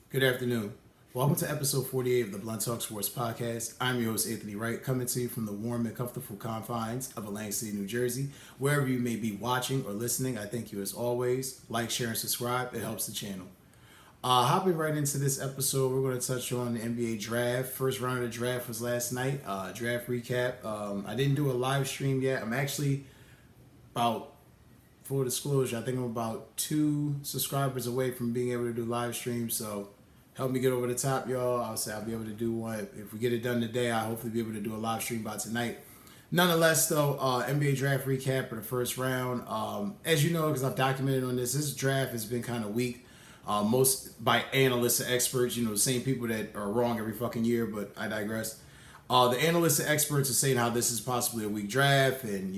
Good afternoon. Welcome to episode 48 of the Blunt Talk Sports Podcast. I'm your host, Anthony Wright, coming to you from the warm and comfortable confines of Atlantic City, New Jersey. Wherever you may be watching or listening, I thank you as always. Like, share, and subscribe. It helps the channel. Hopping right into this episode, we're going to touch on the NBA draft. First round of the draft was last night. Draft recap. I didn't do a live stream yet. I'm actually about, full disclosure, I think I'm about 2 subscribers away from being able to do live streams. So help me get over the top, y'all. I'll say I'll be able to do one. If we get it done today, I'll hopefully be able to do a live stream by tonight. Nonetheless, though, NBA draft recap for the first round. As you know, because I've documented on this draft has been kind of weak. Most by analysts and experts, the same people that are wrong every fucking year, but I digress. The analysts and experts are saying how this is possibly a weak draft, and,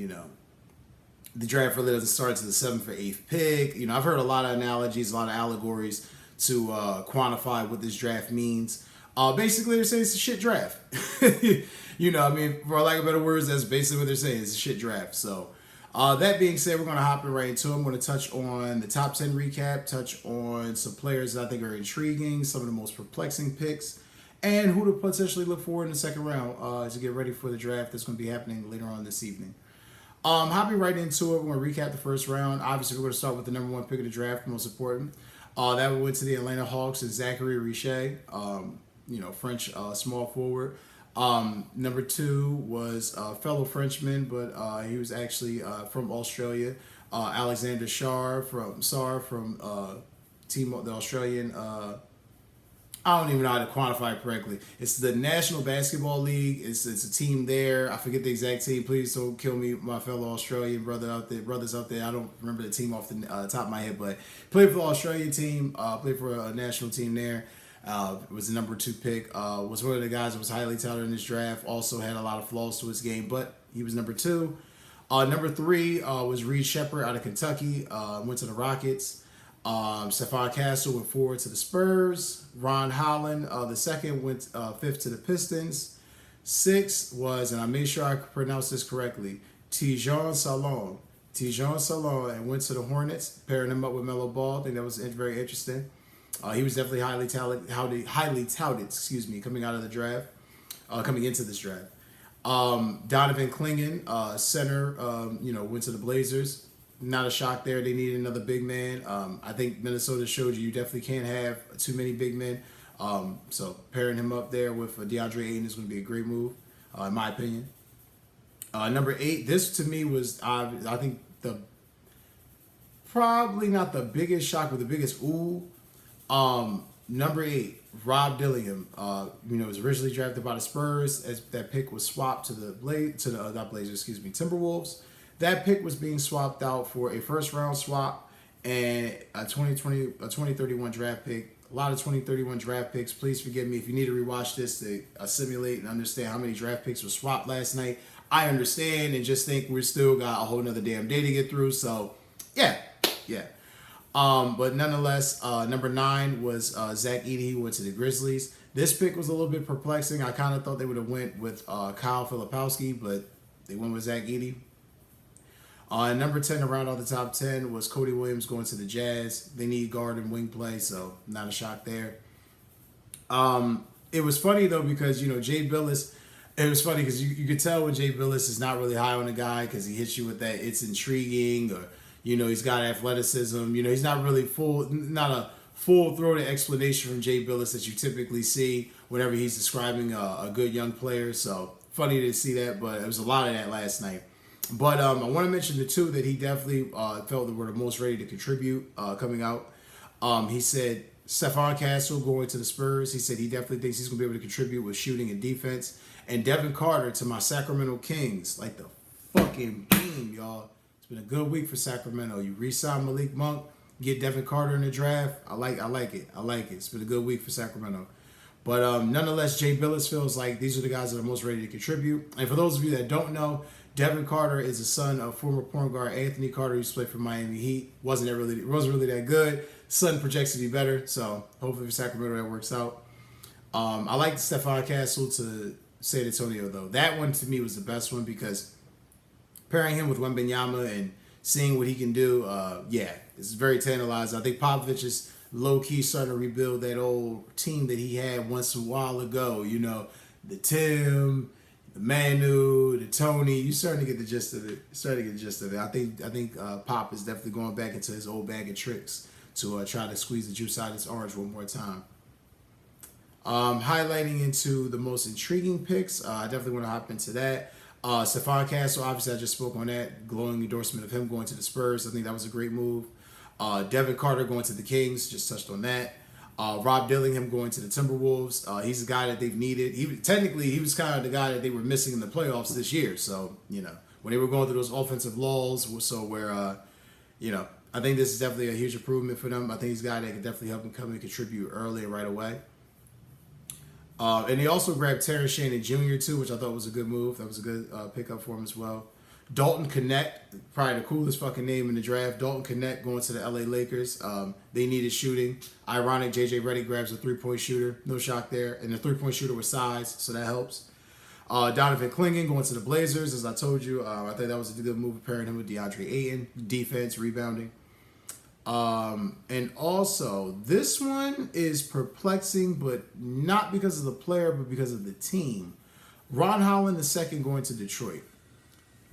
the draft really doesn't start to the 7th or 8th pick. I've heard a lot of analogies, a lot of allegories to quantify what this draft means. Basically, they're saying it's a shit draft. For lack of better words, that's basically what they're saying. It's a shit draft. So, that being said, we're going to hop in right into it. I'm going to touch on the top 10 recap, touch on some players that I think are intriguing, some of the most perplexing picks, and who to potentially look for in the second round to get ready for the draft that's going to be happening later on this evening. Hopping right into it, we're going to recap the first round. Obviously, we're going to start with the number 1 pick of the draft, most important. That went to the Atlanta Hawks and Zachary Richey, French small forward. Number 2 was a fellow Frenchman, but he was actually from Australia. Alexander Sarr from team the Australian. I don't even know how to quantify it correctly. It's the National Basketball League. It's a team there. I forget the exact team. Please don't kill me, my fellow Australian brothers out there. I don't remember the team off the top of my head, but played for the Australian team. Played for a national team there. Was the number 2 pick. Was one of the guys that was highly touted in this draft. Also had a lot of flaws to his game, but he was number 2. Number 3 was Reed Sheppard out of Kentucky. Went to the Rockets. Stephon Castle went forward to the Spurs. Ron Holland, the second, went 5th to the Pistons. 6th was, and I made sure I pronounced this correctly, Tijon Salon, and went to the Hornets, pairing him up with Melo Ball. I think that was very interesting. He was definitely highly touted, coming out of the draft, coming into this draft. Donovan Clingan, center, went to the Blazers. Not a shock there. They needed another big man. I think Minnesota showed you definitely can't have too many big men. So pairing him up there with DeAndre Ayton is going to be a great move, in my opinion. Number 8, this to me was, I think, probably not the biggest shock, but the biggest ooh. Number 8, Rob Dillingham. Was originally drafted by the Spurs. As that pick was swapped to the Timberwolves. That pick was being swapped out for a first round swap and a 2031 draft pick. A lot of 2031 draft picks. Please forgive me if you need to rewatch this to assimilate and understand how many draft picks were swapped last night. I understand and just think we still got a whole nother damn day to get through. So, yeah. But nonetheless, number 9 was Zach Edey, who went to the Grizzlies. This pick was a little bit perplexing. I kind of thought they would have went with Kyle Filipowski, but they went with Zach Edey. Number 10 around all the top 10 was Cody Williams going to the Jazz. They need guard and wing play, so not a shock there. It was funny, though, because, Jay Billis, it was funny because you could tell when Jay Billis is not really high on a guy because he hits you with that it's intriguing or, he's got athleticism. He's not really not a full-throated explanation from Jay Billis that you typically see whenever he's describing a good young player. So funny to see that, but it was a lot of that last night. But I want to mention the 2 that he definitely felt that were the most ready to contribute coming out. He said Stephon Castle going to the Spurs. He said he definitely thinks he's going to be able to contribute with shooting and defense. And Devin Carter to my Sacramento Kings. Like the fucking game, y'all. It's been a good week for Sacramento. You re-sign Malik Monk, get Devin Carter in the draft. I like it. It's been a good week for Sacramento. But nonetheless, Jay Billis feels like these are the guys that are most ready to contribute. And for those of you that don't know, Devin Carter is the son of former point guard Anthony Carter, who played for Miami Heat. Wasn't really that good. Son projects to be better, so hopefully for Sacramento that works out. I like Stephon Castle to San Antonio, though. That one to me was the best one because pairing him with Wembanyama and seeing what he can do, it's very tantalizing. I think Popovich is low key starting to rebuild that old team that he had once a while ago. You know, the Tim, the Manu, the Tony. You starting to get the gist of it. I think Pop is definitely going back into his old bag of tricks to try to squeeze the juice out of this orange one more time. Highlighting into the most intriguing picks, I definitely want to hop into that. Stephon Castle, obviously I just spoke on that. Glowing endorsement of him going to the Spurs. I think that was a great move. Devin Carter going to the Kings, just touched on that. Rob Dillingham going to the Timberwolves. He's a guy that they've needed. He was kind of the guy that they were missing in the playoffs this year. So, you know, when they were going through those offensive lulls, so where, you know, I think this is definitely a huge improvement for them. I think he's a guy that can definitely help them come and contribute early and right away. And they also grabbed Terrence Shannon Jr. too, which I thought was a good move. That was a good pickup for him as well. Dalton Connect, probably the coolest fucking name in the draft. Dalton Connect going to the LA Lakers. They needed shooting. Ironic, JJ Redick grabs a three-point shooter. No shock there. And the three-point shooter with size, so that helps. Donovan Clingan going to the Blazers, as I told you. I think that was a good move, pairing him with DeAndre Ayton. Defense, rebounding. And also, this one is perplexing, but not because of the player, but because of the team. Ron Holland II going to Detroit.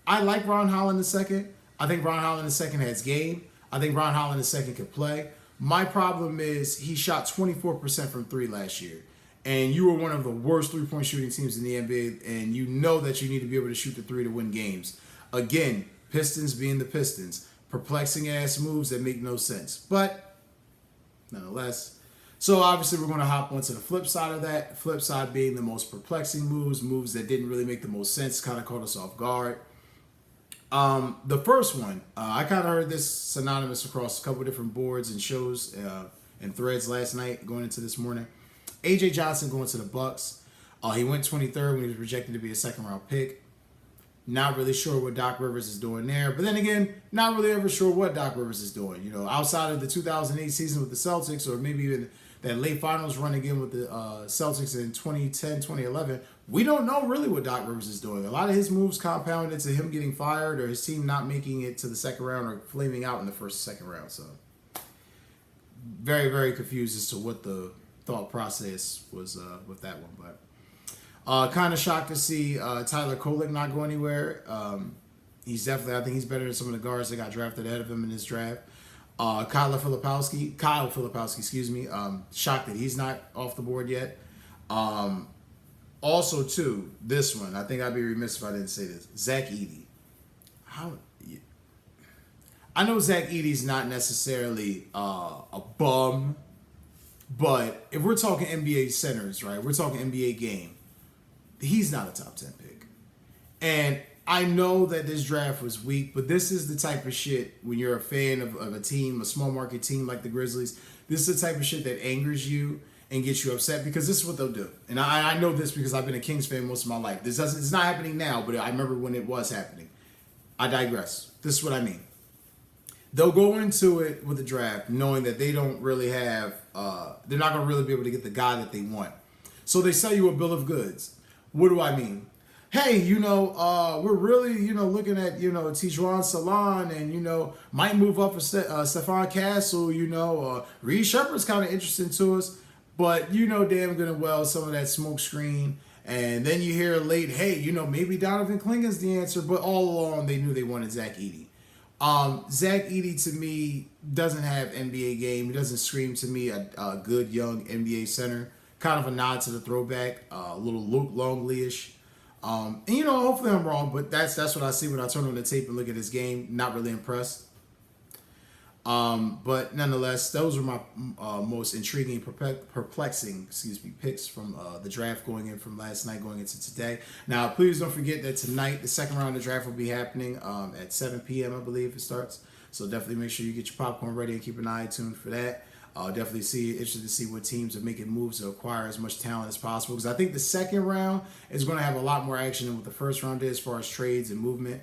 I like Ron Holland II. I think Ron Holland II has game. I think Ron Holland II can play. My problem is he shot 24% from three last year. And you were one of the worst three-point shooting teams in the NBA, and you know that you need to be able to shoot the three to win games. Again, Pistons being the Pistons. Perplexing ass moves that make no sense. But nonetheless. So obviously we're going to hop onto the flip side of that. Flip side being the most perplexing moves that didn't really make the most sense, kind of caught us off guard. The first one, I kind of heard this synonymous across a couple different boards and shows and threads last night going into this morning. AJ Johnson going to the Bucks. He went 23rd when he was projected to be a second round pick. Not really sure what Doc Rivers is doing there. But then again, not really ever sure what Doc Rivers is doing. You know, outside of the 2008 season with the Celtics, or maybe even that late finals run again with the Celtics in 2010, 2011, we don't know really what Doc Rivers is doing. A lot of his moves compounded to him getting fired or his team not making it to the second round or flaming out in the first or second round. So very, very confused as to what the thought process was with that one. But kind of shocked to see Tyler Kolek not go anywhere. He's definitely, I think he's better than some of the guards that got drafted ahead of him in this draft. Kyle Filipowski, shocked that he's not off the board yet. Also, too, this one, I think I'd be remiss if I didn't say this. Zach Edey. I know Zach Edey's not necessarily a bum, but if we're talking NBA centers, right, we're talking NBA game, he's not a top 10 pick. And I know that this draft was weak, but this is the type of shit when you're a fan of a team, a small market team like the Grizzlies, this is the type of shit that angers you and gets you upset because this is what they'll do. And I know this because I've been a Kings fan most of my life. It's not happening now, but I remember when it was happening. I digress. This is what I mean. They'll go into it with the draft knowing that they don't really have, they're not going to really be able to get the guy that they want. So they sell you a bill of goods. What do I mean? Hey, we're really, looking at, Tijuan Salon and, might move up for Stephon Castle, Reed Shepherd's kind of interesting to us, but damn good and well some of that smoke screen. And then you hear late, hey, maybe Donovan Clingan's the answer, but all along they knew they wanted Zach Edey. Zach Edey to me doesn't have NBA game. He doesn't scream to me a good young NBA center. Kind of a nod to the throwback, a little Luke Longley-ish. And hopefully I'm wrong, but that's what I see when I turn on the tape and look at his game. Not really impressed. But nonetheless, those were my most intriguing, perplexing, picks from the draft going in from last night, going into today. Now, please don't forget that tonight, the second round of the draft will be happening at 7 p.m., I believe it starts. So definitely make sure you get your popcorn ready and keep an eye tuned for that. Definitely interested to see what teams are making moves to acquire as much talent as possible. Because I think the second round is going to have a lot more action than what the first round did as far as trades and movement.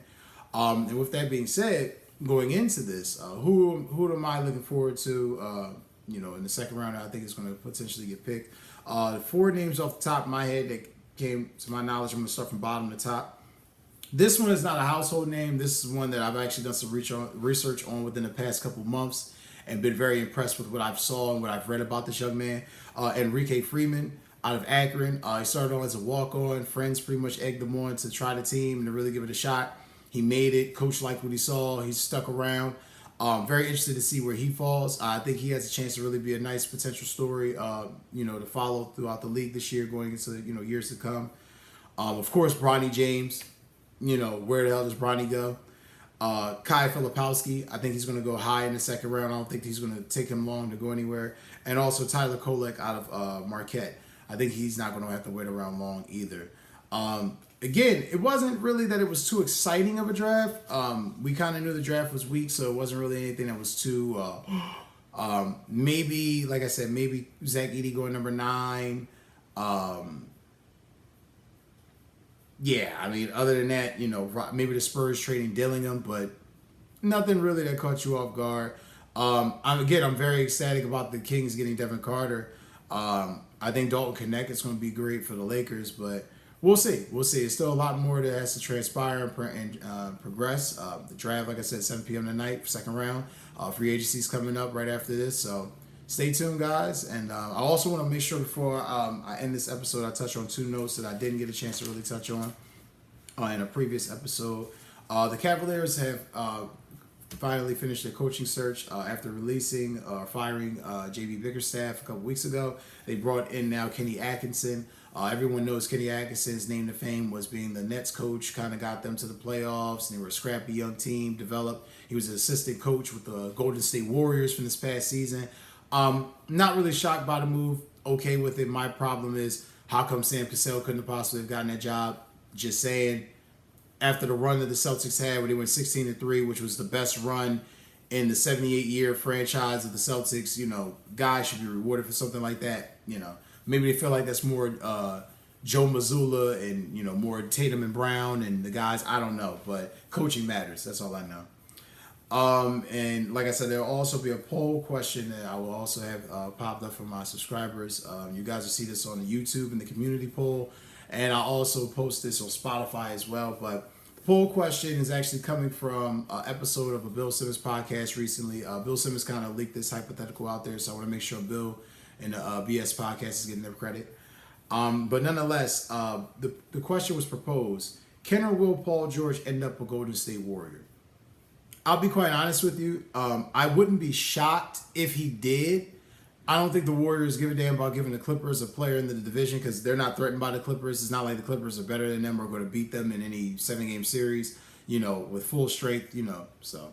And with that being said, going into this, who am I looking forward to, in the second round I think is going to potentially get picked. The four names off the top of my head that came to my knowledge, I'm going to start from bottom to top. This one is not a household name. This is one that I've actually done some research on within the past couple months. and been very impressed with what I've saw and what I've read about this young man. Enrique Freeman out of Akron. He started on as a walk-on. Friends pretty much egged him on to try the team and to really give it a shot. He made it. Coach liked what he saw. He's stuck around. Very interested to see where he falls. I think he has a chance to really be a nice potential story, to follow throughout the league this year, going into years to come. Of course, Bronny James. Where the hell does Bronny go? Kai Filipowski, I think he's going to go high in the second round. I don't think he's going to take him long to go anywhere. And also Tyler Kolek out of Marquette. I think he's not going to have to wait around long either. Again, it wasn't really that it was too exciting of a draft. We kind of knew the draft was weak, so it wasn't really anything that was too... maybe, like I said, maybe Zach Edey going number 9. Yeah, I mean, other than that, maybe the Spurs trading Dillingham, but nothing really that caught you off guard. I'm very ecstatic about the Kings getting Devin Carter. I think Dalton Knecht is going to be great for the Lakers, but we'll see. It's still a lot more that has to transpire and progress. The draft, like I said, 7 p.m. tonight, second round. Free agency's coming up right after this, so stay tuned, guys. And I also want to make sure before I end this episode, I touch on 2 notes that I didn't get a chance to really touch on in a previous episode. The Cavaliers have finally finished their coaching search after firing J.B. Bickerstaff a couple weeks ago. They brought in now Kenny Atkinson. Everyone knows Kenny Atkinson's name to fame was being the Nets coach, kind of got them to the playoffs, and they were a scrappy young team, developed. He was an assistant coach with the Golden State Warriors from this past season. Not really shocked by the move, okay with it. My problem is, how come Sam Cassell couldn't have possibly have gotten that job? Just saying, after the run that the Celtics had where they went 16-3, which was the best run in the 78-year franchise of the Celtics, guys should be rewarded for something like that. Maybe they feel like that's more Joe Mazzulla and, more Tatum and Brown and the guys. I don't know, but coaching matters. That's all I know. And like I said, there'll also be a poll question that I will also have popped up for my subscribers. You guys will see this on the YouTube in the community poll, and I'll also post this on Spotify as well. But the poll question is actually coming from an episode of a Bill Simmons podcast recently. Bill Simmons kind of leaked this hypothetical out there, so I want to make sure Bill and the BS podcast is getting their credit. But nonetheless, the question was proposed: can or will Paul George end up a Golden State Warrior? I'll be quite honest with you. I wouldn't be shocked if he did. I don't think the Warriors give a damn about giving the Clippers a player in the division because they're not threatened by the Clippers. It's not like the Clippers are better than them or going to beat them in any 7-game series, with full strength, So,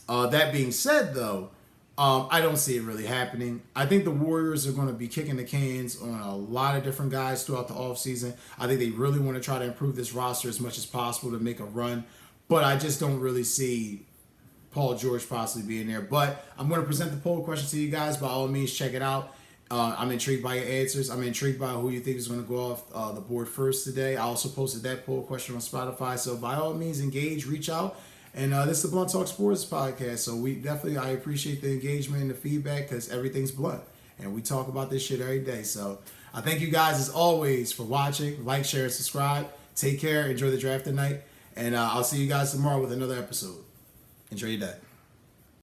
that being said, though, I don't see it really happening. I think the Warriors are going to be kicking the cans on a lot of different guys throughout the offseason. I think they really want to try to improve this roster as much as possible to make a run. But I just don't really see Paul George possibly being there. But I'm going to present the poll question to you guys. By all means, check it out. I'm intrigued by your answers. I'm intrigued by who you think is going to go off the board first today. I also posted that poll question on Spotify. So by all means, engage, reach out. And this is the Blunt Talk Sports podcast. So I appreciate the engagement and the feedback because everything's blunt. And we talk about this shit every day. So I thank you guys as always for watching. Like, share, and subscribe. Take care. Enjoy the draft tonight. And I'll see you guys tomorrow with another episode. Enjoy your day.